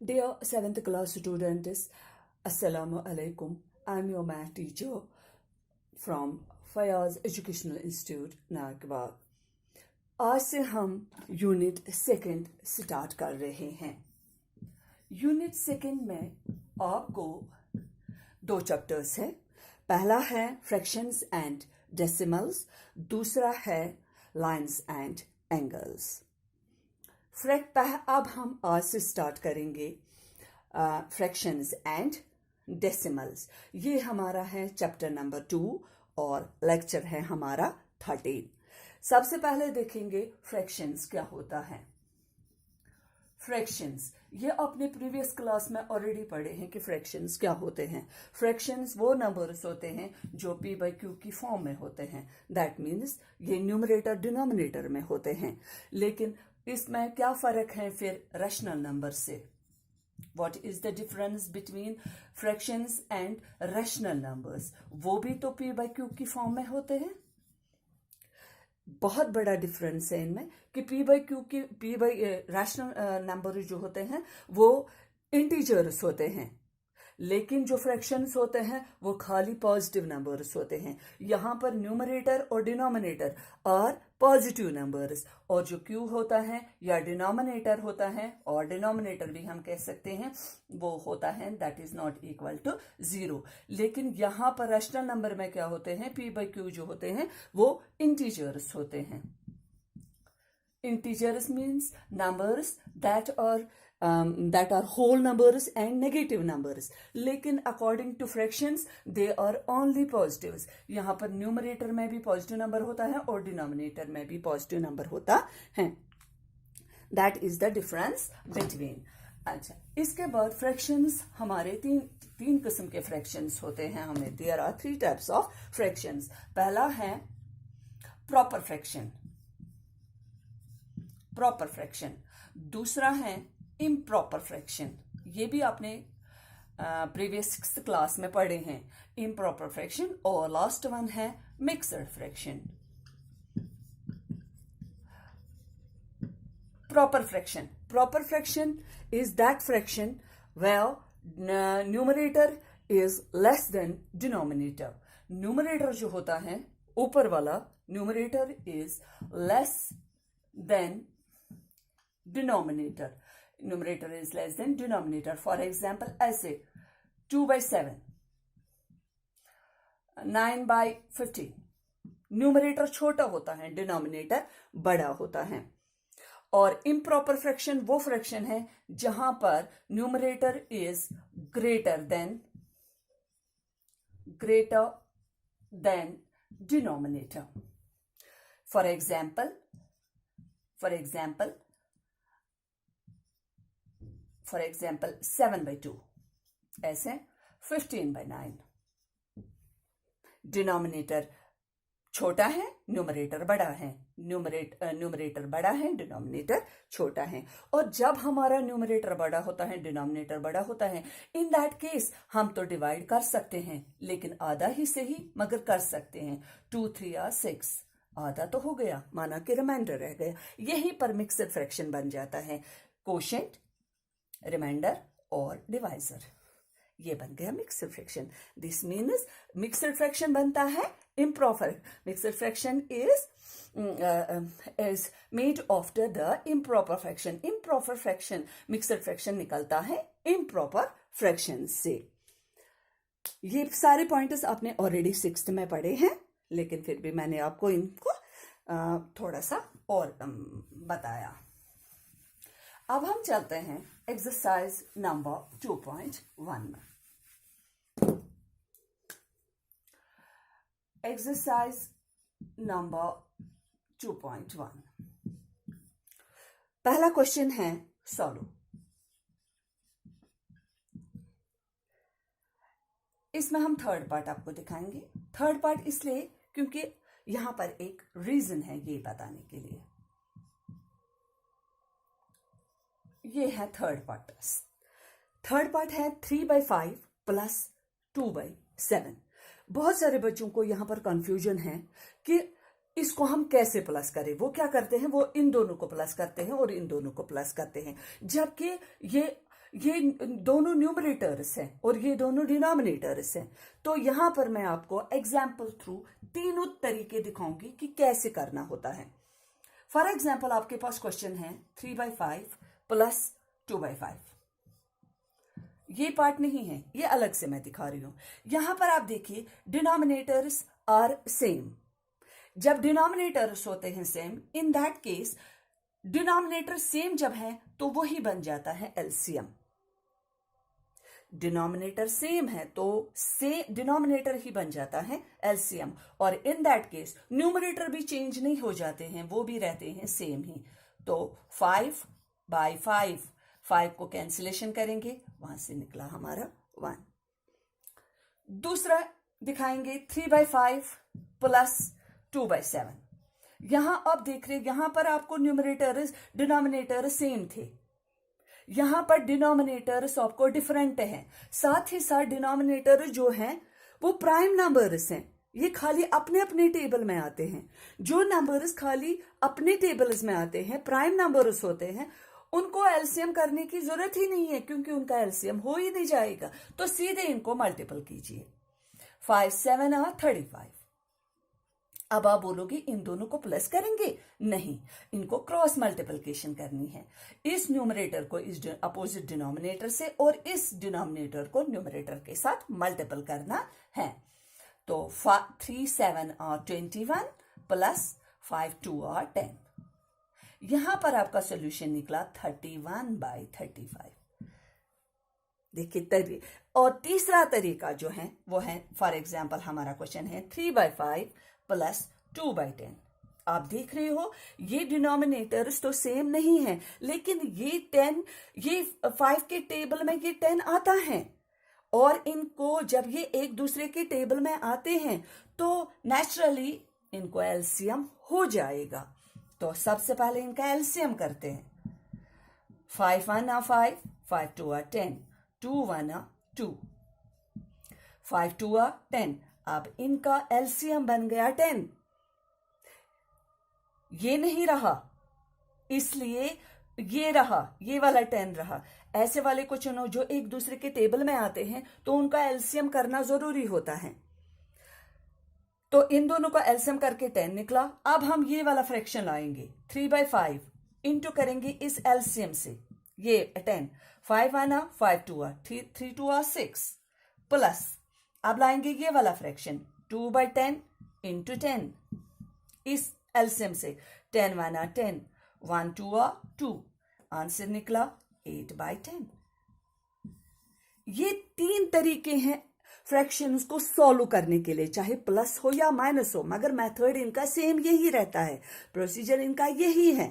Dear 7th class students, Assalamu alaikum. I'm your math teacher from Fayaz Educational Institute, नागवार। आज से हम unit second start कर रहे हैं। यूनिट सेकंड में आपको 2 चैप्टर्स हैं। पहला है फ्रैक्शंस एंड डेसिमल्स, दूसरा है लाइन्स एंड एंगल्स। अब हम आज से स्टार्ट करेंगे फ्रैक्शंस एंड डेसिमल्स। ये हमारा है चैप्टर नंबर 2 और लेक्चर है हमारा 13। सबसे पहले देखेंगे फ्रैक्शंस क्या होता है। फ्रैक्शंस ये अपने प्रीवियस क्लास में ऑलरेडी पढ़े हैं कि फ्रैक्शंस क्या होते हैं। फ्रैक्शंस वो नंबर्स होते हैं जो p बाई क्यू की फॉर्म में होते हैं। दैट मीन्स ये न्यूमरेटर डिनोमिनेटर में होते हैं। लेकिन इसमें क्या फर्क है फिर रैशनल नंबर से? What is the difference between fractions and rational numbers? वो भी तो p बाई क्यू की फॉर्म में होते हैं। बहुत बड़ा डिफरेंस है इनमें कि p बाई क्यू की p बाई रैशनल नंबर जो होते हैं वो इंटीजर्स होते हैं, लेकिन जो फ्रैक्शंस होते हैं वो खाली पॉजिटिव नंबर्स होते हैं। यहाँ पर न्यूमरेटर और डिनोमिनेटर और पॉजिटिव नंबर्स, और जो क्यू होता है या डिनोमिनेटर होता है और डिनोमिनेटर भी हम कह सकते हैं वो होता है that is not equal to 0। लेकिन यहाँ पर रैशनल नंबर में क्या होते हैं, p बाई क्यू जो होते हैं वो इंटीजर्स होते हैं। Integers means numbers that are whole numbers and negative numbers, लेकिन according to fractions they are only positives। यहाँ पर न्यूमरेटर में भी पॉजिटिव नंबर होता है और डिनोमिनेटर में भी पॉजिटिव नंबर होता है। That is the difference between. अच्छा, इसके बाद फ्रैक्शंस हमारे तीन किस्म के फ्रैक्शंस होते हैं। हमें there are 3 types of fractions. पहला है प्रॉपर फ्रैक्शन, प्रॉपर फ्रैक्शन। दूसरा है इम्प्रॉपर फ्रैक्शन, ये भी आपने प्रीवियस क्लास में पढ़े हैं, इम्प्रॉपर फ्रैक्शन। और लास्ट वन है mixed fraction. Proper fraction, proper fraction is that fraction where numerator is less than denominator. Numerator जो होता है ऊपर वाला numerator is less than denominator. Numerator is less than denominator. For example, ऐसे 2 by 7, 9 by 15। Numerator छोटा होता है, denominator बड़ा होता है। और इम्प्रॉपर फ्रैक्शन वो फ्रैक्शन है जहां पर numerator is greater than denominator. For example 7 by 2, ऐसे 15 by 9। डिनोमिनेटर छोटा है, न्यूमरेटर बड़ा है, न्यूमरेटर बड़ा है, डिनोमिनेटर छोटा है। और जब हमारा न्यूमरेटर बड़ा होता है, डिनोमिनेटर बड़ा होता है, इन दैट केस हम तो डिवाइड कर सकते हैं, लेकिन आधा ही से ही मगर कर सकते हैं। 2 3 या 6 आधा तो हो गया, माना कि रिमाइंडर रह गया। यही पर मिक्सड फ्रैक्शन बन जाता है। कोशेंट, रिमाइंडर और डिवाइजर, ये बन गया mixed fraction. This means mixed fraction बनता है improper. Mixed fraction is made after the improper fraction. Improper fraction, mixed fraction निकलता है इम्प्रॉपर फ्रैक्शन से। ये सारे पॉइंट्स आपने ऑलरेडी 6th में पढ़े हैं, लेकिन फिर भी मैंने आपको इनको थोड़ा सा और बताया। अब हम चलते हैं एक्सरसाइज नंबर 2.1 में। एक्सरसाइज नंबर 2.1, पहला क्वेश्चन है सॉल्व। इसमें हम थर्ड पार्ट आपको दिखाएंगे। थर्ड पार्ट इसलिए क्योंकि यहां पर एक रीजन है ये बताने के लिए। ये है थर्ड पार्ट। थर्ड पार्ट है 3 by 5 प्लस 2 by 7। बहुत सारे बच्चों को यहां पर कंफ्यूजन है कि इसको हम कैसे प्लस करें। वो क्या करते हैं, वो इन दोनों को प्लस करते हैं और इन दोनों को प्लस करते हैं, जबकि ये ये दोनों न्यूमरेटर्स हैं और ये दोनों डिनोमिनेटर्स हैं। तो यहां पर मैं आपको एग्जाम्पल थ्रू तीनों तरीके दिखाऊंगी कि कैसे करना होता है। फॉर एग्जाम्पल आपके पास क्वेश्चन है 3/5 प्लस 2/5। ये पार्ट नहीं है, ये अलग से मैं दिखा रही हूं। यहां पर आप देखिए डिनोमिनेटर्स आर सेम। जब डिनोमिनेटर्स होते हैं same, in that case denominator same जब है तो वही बन जाता है एलसीएम। डिनोमिनेटर सेम है तो से डिनोमिनेटर ही बन जाता है एलसीएम। और इन दैट केस न्यूमरेटर भी चेंज नहीं हो जाते हैं, वो भी रहते हैं सेम ही। तो 5/5, 5 को कैंसिलेशन करेंगे, वहां से निकला हमारा 1। दूसरा दिखाएंगे 3/5 प्लस 2/7। यहां आप देख रहे, यहां पर आपको न्यूमरेटर डिनोमिनेटर सेम थे, यहां पर डिनोमिनेटर्स आपको डिफरेंट हैं। साथ ही साथ डिनोमिनेटर जो हैं वो प्राइम नंबर्स हैं, ये खाली अपने अपने टेबल में आते हैं। जो नंबर्स खाली अपने टेबल्स में आते हैं, प्राइम नंबर्स होते हैं, उनको एलसीएम करने की जरूरत ही नहीं है क्योंकि उनका एलसीएम हो ही नहीं जाएगा। तो सीधे इनको मल्टीपल कीजिए। 5 7 are 35। अब आप बोलोगे इन दोनों को प्लस करेंगे, नहीं, इनको क्रॉस मल्टीप्लिकेशन करनी है। इस न्यूमरेटर को इस अपोजिट डिनोमिनेटर से और इस डिनोमिनेटर को न्यूमरेटर के साथ मल्टीपल करना है। तो 3 7 are 21 प्लस 5 2 are 10। यहां पर आपका सोल्यूशन निकला 31/35। देखिए और तीसरा तरीका जो है वो है, फॉर एग्जाम्पल हमारा क्वेश्चन है 3/5 प्लस 2/10। आप देख रहे हो ये डिनोमिनेटर्स तो सेम नहीं है, लेकिन ये 10, ये 5 के टेबल में ये 10 आता है और इनको जब ये एक दूसरे के टेबल में आते हैं तो नेचुरली इनको एलसीएम हो जाएगा। तो सबसे पहले इनका एलसीएम करते हैं। 5 1 are 5, 5 2 are 10, 2 1 are 2, 5 2 are 10। अब इनका एलसीएम बन गया 10। ये नहीं रहा, इसलिए ये रहा, ये वाला 10 रहा। ऐसे वाले को चुनो जो एक दूसरे के टेबल में आते हैं तो उनका एलसीएम करना जरूरी होता है। तो इन दोनों का एलसीएम करके 10 निकला। अब हम ये वाला फ्रैक्शन लाएंगे, 3/5 इंटू करेंगे इस एलसीएम से, ये 10, 5 1 are 5 2 are 3 2 are 6 प्लस अब लाएंगे ये वाला फ्रैक्शन 2/10 इंटू 10 इस एलसीएम से, 10 1 are 10, 1 2 are 2, आंसर निकला 8/10। ये 3 तरीके हैं फ्रैक्शंस को सॉल्व करने के लिए, चाहे प्लस हो या माइनस हो, मगर मेथड इनका सेम यही रहता है, प्रोसीजर इनका यही है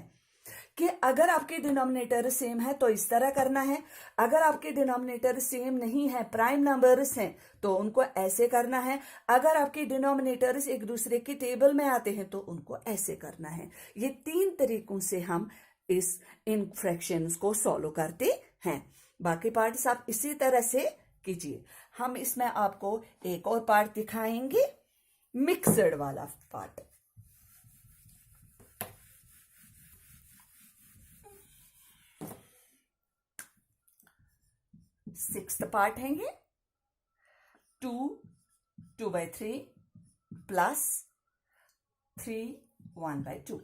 कि अगर आपके डिनोमिनेटर सेम है तो इस तरह करना है, अगर आपके डिनोमिनेटर सेम नहीं है, प्राइम नंबर्स हैं, तो उनको ऐसे करना है, अगर आपके डिनोमिनेटर्स एक दूसरे के टेबल में आते हैं तो उनको ऐसे करना है। ये 3 तरीकों से हम इन फ्रैक्शंस को सॉल्व करते हैं। बाकी पार्ट्स आप इसी तरह से कीजिए। हम इसमें आपको एक और पार्ट दिखाएंगे, मिक्सड वाला पार्ट। सिक्स्थ पार्ट है ये, 2/3 प्लस 3 1/2।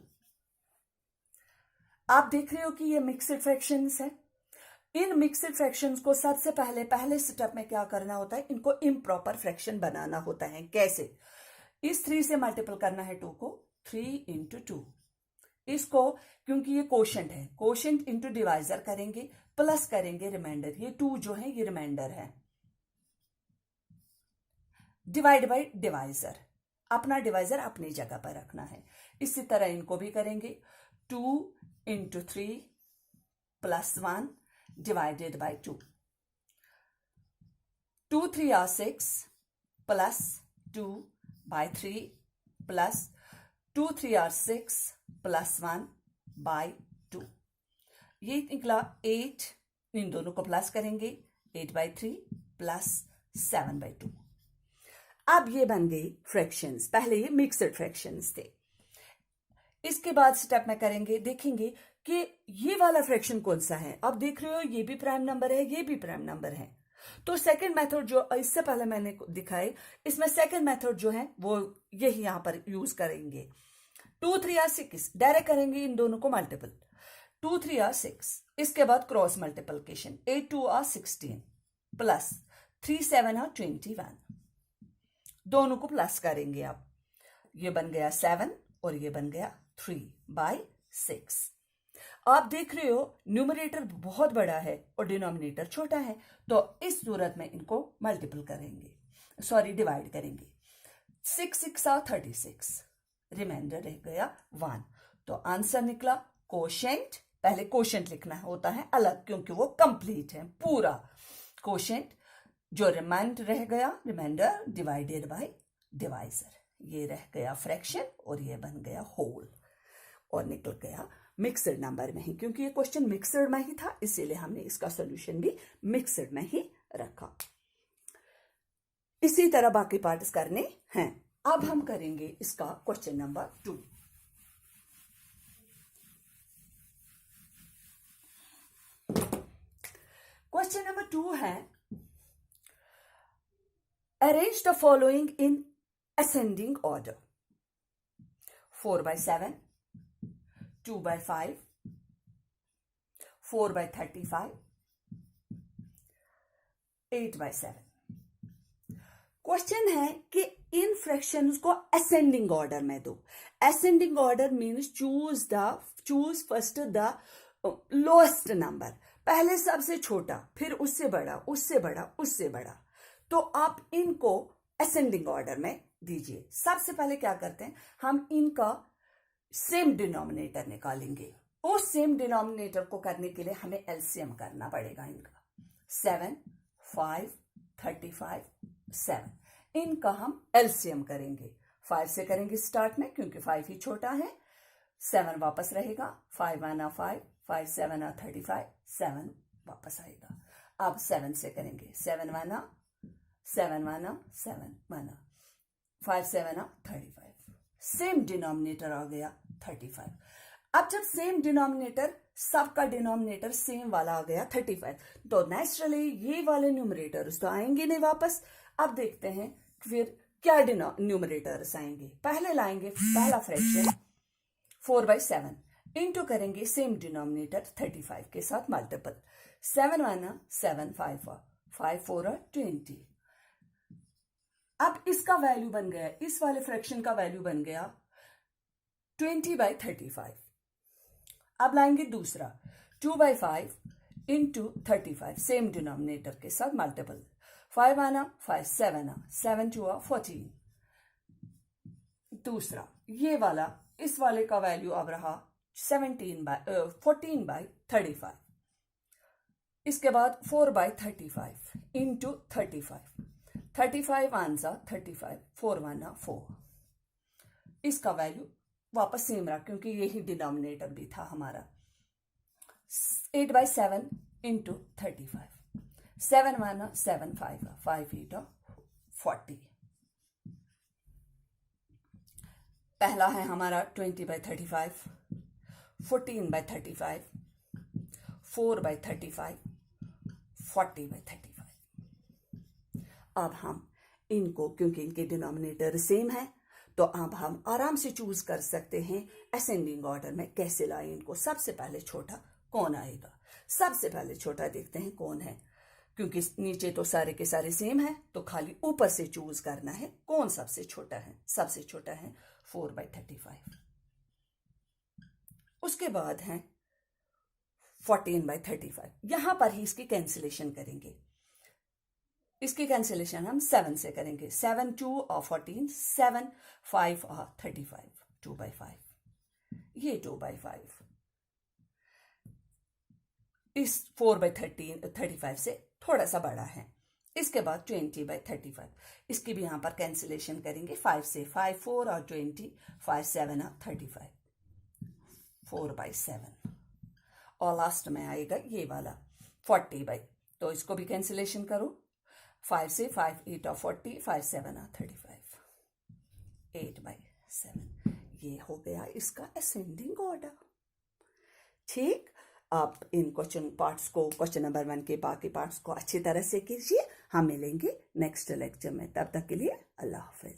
आप देख रहे हो कि ये मिक्सड फ्रैक्शंस है। इन मिक्सड फ्रैक्शंस को सबसे पहले स्टेप में क्या करना होता है, इनको इम्प्रॉपर फ्रैक्शन बनाना होता है। कैसे? इस 3 से मल्टीपल करना है 2 को, 3 इंटू 2। इसको क्योंकि ये कोशेंट है, कोशेंट इंटू डिवाइजर करेंगे, प्लस करेंगे रिमाइंडर, ये 2 जो है ये रिमाइंडर है, डिवाइड बाय डिवाइजर, अपना डिवाइजर अपनी जगह पर रखना है। इसी तरह इनको भी करेंगे, 2 into 3 plus 1 divided by 2, 2 3 are 6 plus 2/3 plus 2 3 are 6 plus 1/2। ये निकला 8, इन दोनों को प्लस करेंगे, 8/3 प्लस 7/2। अब ये बन गई फ्रैक्शंस, पहले ये मिक्सड फ्रैक्शंस थे। इसके बाद स्टेप में करेंगे, देखेंगे कि ये वाला फ्रैक्शन कौन सा है। अब देख रहे हो ये भी प्राइम नंबर है, ये भी प्राइम नंबर है। तो सेकंड मेथड जो इससे पहले मैंने दिखाई, इसमें सेकंड मेथड जो है वो यही यहां पर यूज करेंगे। 2 3 या 6 डायरेक्ट करेंगे इन दोनों को मल्टीपल। 2 3 या 6, इसके बाद क्रॉस मल्टीप्लिकेशन 8 2 या 16 प्लस 3 7 या 21, दोनों को प्लस करेंगे। आप ये बन गया 7 और ये बन गया 3/6। आप देख रहे हो न्यूमरेटर बहुत बड़ा है और डिनोमिनेटर छोटा है, तो इस सूरत में इनको मल्टीपल करेंगे, सॉरी डिवाइड करेंगे। 6 6 या 36, रिमाइंडर रह गया 1। तो आंसर निकला कोशेंट। पहले कोशेंट लिखना होता है अलग, क्योंकि वो कंप्लीट है पूरा। कोशेंट जो रिमाइंडर रह गया, रिमाइंडर डिवाइडेड बाय डिवाइजर, ये रह गया फ्रैक्शन और ये बन गया होल और निकल गया मिक्सड नंबर में ही। क्योंकि ये क्वेश्चन मिक्सड में ही था, इसीलिए हमने इसका सॉल्यूशन भी मिक्सड में ही रखा। इसी तरह बाकी पार्ट्स करने हैं। अब हम करेंगे इसका क्वेश्चन नंबर 2। क्वेश्चन नंबर 2 है, arrange the following in ascending order: 4/7, 2/5, 4/35, 8/7। Question है कि इन फ्रैक्शंस को असेंडिंग ऑर्डर में दो। Ascending order means choose first the lowest number, पहले सबसे छोटा, फिर उससे बड़ा, उससे बड़ा, उससे बड़ा। तो आप इनको असेंडिंग ऑर्डर में दीजिए। सबसे पहले क्या करते हैं, हम इनका सेम डिनोमिनेटर निकालेंगे। उस सेम डिनोमिनेटर को करने के लिए हमें एलसीएम करना पड़ेगा इनका। 7 5 35 7, इनका हम एलसीएम करेंगे। 5 से करेंगे स्टार्ट में, क्योंकि 5 ही छोटा है। 7 वापस रहेगा, 5 1 5, 5 7 35, 7 वापस आएगा। अब 7 से करेंगे, 7 1 7 1 7 1, 5 7 35, सेम डिनोमिनेटर आ गया 35। अब जब सेम डिनोमिनेटर, सबका डिनोमिनेटर सेम वाला आ गया 35, तो नेचुरली ये वाले न्यूमरेटर्स तो आएंगे नहीं वापस। अब देखते हैं फिर क्या न्यूमरेटर्स आएंगे। पहले लाएंगे पहला फ्रैक्शन 4/7, इनटू करेंगे सेम डिनोमिनेटर 35 के साथ मल्टीपल। 7 1 7 5 5 4 20। अब इसका वैल्यू बन गया, इस वाले फ्रैक्शन का वैल्यू बन गया 20/35। अब लाएंगे दूसरा 2/5 इंटू 35, सेम डिनोमिनेटर के साथ मल्टीपल। 5 1 5 7 7 2 14। दूसरा ये वाला, इस वाले का वैल्यू अब रहा 14/35। इसके बाद 4/35 इंटू 35, 35 1 35, 4 1 4। इसका वैल्यू वापस सेम रहा, क्योंकि यही डिनोमिनेटर भी था हमारा। 8/7 इंटू 35, 7 1 7 5 5 8 40। पहला है हमारा 20/35, 14/35, 4/35, 40/35। अब हम इनको, क्योंकि इनके डिनोमिनेटर सेम है, तो अब हम आराम से चूज कर सकते हैं असेंडिंग ऑर्डर में कैसे लाएं इनको। सबसे पहले छोटा कौन आएगा, सबसे पहले छोटा देखते हैं कौन है। क्योंकि नीचे तो सारे के सारे सेम है, तो खाली ऊपर से चूज करना है कौन सबसे छोटा है। सबसे छोटा है 4/35। उसके बाद है 14/35। यहां पर ही इसकी कैंसिलेशन करेंगे। इसकी कैंसिलेशन हम 7 से करेंगे। 7 2 और 14, 7 5 और 35, 2/5। ये 2/5 इस 4/35 से थोड़ा सा बड़ा है। इसके बाद 20/35, इसकी भी यहां पर कैंसिलेशन करेंगे। 5 से 5 4 और 20, 5 7 और 35, 4/7। और लास्ट में आएगा ये वाला 40/, तो इसको भी कैंसिलेशन करो। 5 से 5 8 और 40, 5 7 और 35, 8/7। ये हो गया इसका असेंडिंग ऑर्डर। ठीक, आप इन क्वेश्चन नंबर 1 के बाकी पार्ट्स को अच्छी तरह से कीजिए। हम मिलेंगे नेक्स्ट लेक्चर में, तब तक के लिए अल्लाह हाफिज।